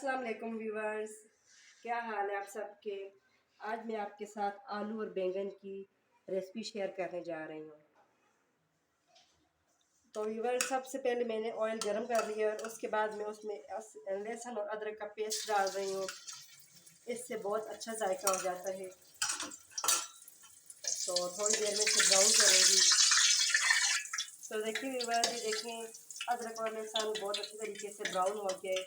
अस्सलाम वालेकुम व्यूवर्स, क्या हाल है आप सबके। आज मैं आपके साथ आलू और बैंगन की रेसिपी शेयर करने जा रही हूँ। तो व्यूवर्स, सबसे पहले मैंने ऑयल गरम कर लिया और उसके बाद मैं उसमें लहसुन और अदरक का पेस्ट डाल रही हूँ। इससे बहुत अच्छा जायका हो जाता है। तो थोड़ी देर में इसे ब्राउन करूँगी। तो देखिए व्यूवर्स, ये देखें अदरक और लहसुन बहुत अच्छे तरीके से ब्राउन हो गए।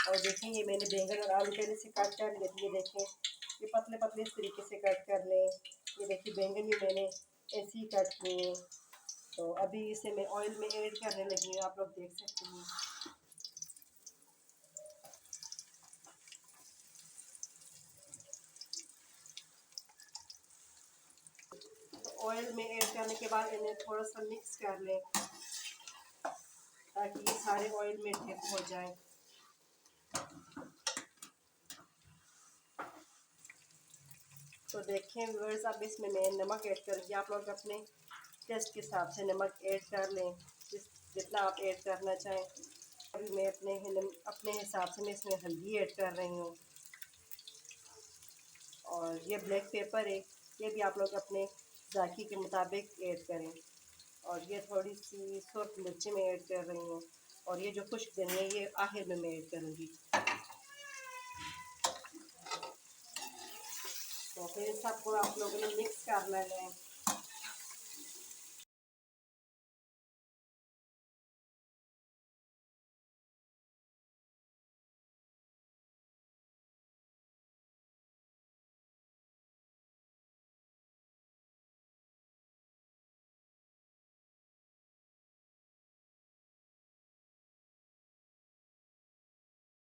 और देखें ये मैंने बैंगन और आलू पहले से कट कर लिए थे। ये देखें, ये पतले पतले इस तरीके से कट कर लें। ये देखिए बैंगन भी मैंने ऐसे ही कट किए। तो अभी इसे मैं ऑयल में ऐड करने लगी हूँ, आप लोग देख सकते हैं। तो ऑयल में ऐड करने के बाद इन्हें थोड़ा सा मिक्स कर लें ताकि ये सारे ऑयल में डिप हो जाए। तो देखें व्यूअर्स, अब इसमें मैं नमक ऐड करूँगी। आप लोग अपने टेस्ट के हिसाब से नमक ऐड कर लें, जितना आप ऐड करना चाहें। अभी मैं अपने हिसाब से मैं इसमें हल्दी ऐड कर रही हूँ। और ये ब्लैक पेपर है, ये भी आप लोग अपने जायके के मुताबिक ऐड करें। और ये थोड़ी सी सुर्ख मिर्ची में ऐड कर रही हूँ। और ये जो खुश्क धनिया है ये आखिर में मैं ऐड करूँगी। तो फिर सबको आप लोगों ने मिक्स करना है।